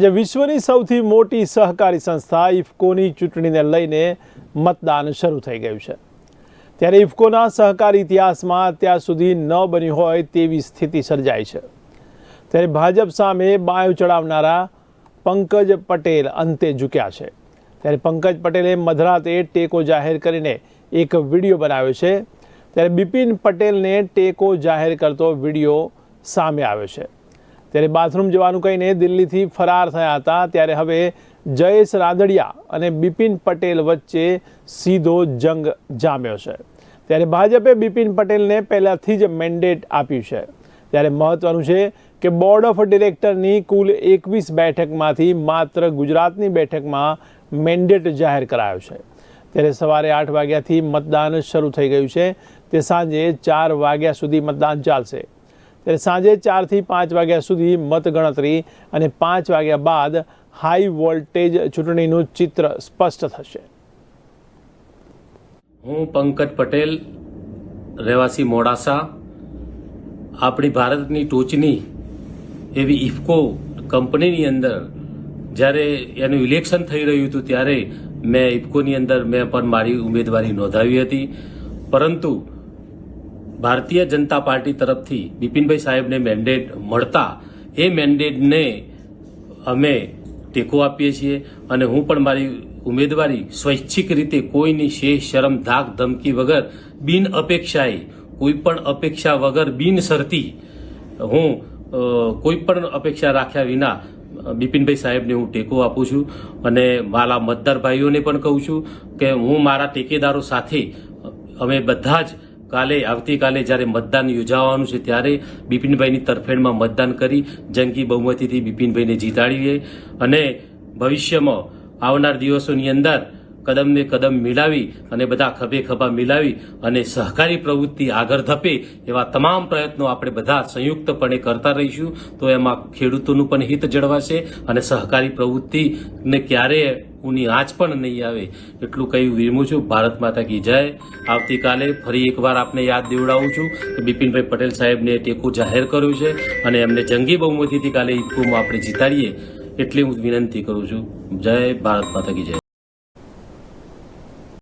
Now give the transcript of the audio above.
જે વિશ્વની સૌથી મોટી સહકારી સંસ્થા ઇફકોની ચૂંટણીને લઈને મતદાન શરૂ થઈ ગયું છે। ત્યારે ઇફકોના સહકારી ઇતિહાસમાં અત્યાર સુધી ન બની હોય તેવી સ્થિતિ સર્જાઈ છે। ત્યારે ભાજપ સામે બાયો ચડાવનારા પંકજ પટેલ અંતે ઝૂક્યા છે। ત્યારે પંકજ પટેલે મધરાતે ટેકો જાહેર કરીને એક વિડીયો બનાવ્યો છે। ત્યારે બિપિન પટેલને ટેકો જાહેર કરતો વિડીયો સામે આવ્યો છે। ત્યારે બાથરૂમ જવાનું કહીને દિલ્હીથી ફરાર થયા હતા। ત્યારે હવે જયેશ રાદડિયા અને બિપિન પટેલ વચ્ચે સીધો જંગ જામ્યો છે। ત્યારે ભાજપે બિપિન પટેલને પહેલાથી જ મેન્ડેટ આપ્યું છે। ત્યારે મહત્વનું છે કે બોર્ડ ઓફ ડિરેક્ટરની કુલ 21 બેઠકમાંથી માત્ર ગુજરાતની બેઠકમાં મેન્ડેટ જાહેર કરાયો છે। ત્યારે સવારે 8 વાગ્યાથી મતદાન શરૂ થઈ ગયું છે। તે સાંજે 4 વાગ્યા સુધી મતદાન ચાલશે। ત્યારે સાંજે 4 થી 5 વાગ્યા સુધી મતગણતરી અને 5 વાગ્યા બાદ હાઈ વોલ્ટેજ ચૂંટણીનું ચિત્ર સ્પષ્ટ થશે। હું પંકજ પટેલ, રહેવાસી મોડાસા, આપણી ભારતની ટોચની એવી ઇફકો કંપનીની અંદર જ્યારે એનું ઇલેક્શન થઈ રહ્યું હતું ત્યારે મેં ઇફકોની અંદર મેં પણ મારી ઉમેદવારી નોંધાવી હતી। પરંતુ ભારતીય જનતા પાર્ટી તરફથી બિપિનભાઈ સાહેબને મેન્ડેટ મળતા એ મેન્ડેટને અમે ટેકો આપીએ છીએ અને હું પણ મારી ઉમેદવારી સ્વૈચ્છિક રીતે કોઈની શેષ શરમ ધાક ધમકી વગર બિન અપેક્ષાએ કોઈ પણ અપેક્ષા વગર બિનશરતી હું કોઈ પણ અપેક્ષા રાખ્યા વિના બિપિનભાઈ સાહેબને હું ટેકો આપું છું અને મારા મતદાર ભાઈઓને પણ કહું છું કે હું મારા ટેકેદારો સાથે અમે બધા જ આવતીકાલે જ્યારે મતદાન યોજાવાનું છે ત્યારે બિપિનભાઈની તરફેણમાં મતદાન કરી જંગી બહુમતીથી બિપિનભાઈને જીતાડીએ અને ભવિષ્યમાં આવનાર દિવસોની અંદર કદમને કદમ મિલાવી અને બધા ખભે ખભા મિલાવી અને સહકારી પ્રવૃત્તિ આગળ ધપે એવા તમામ પ્રયત્નો આપણે બધા સંયુક્તપણે કરતા રહીશું। તો એમાં ખેડૂતોનું પણ હિત જળવાશે અને સહકારી પ્રવૃત્તિને ક્યારેય ઊની આંચ પણ નહીં આવે એટલું કહી વિરમું છું। ભારત માતા કી જય। આવતીકાલે ફરી એકવાર આપને યાદ દેવડાવું છું કે બિપિનભાઈ પટેલ સાહેબને ટેકો જાહેર કર્યો છે અને એમને જંગી બહુમતીથી કાલે ઇફકોમાં આપણે જીતાડીએ એટલી હું વિનંતી કરું છું। જય ભારત માતા કી જય।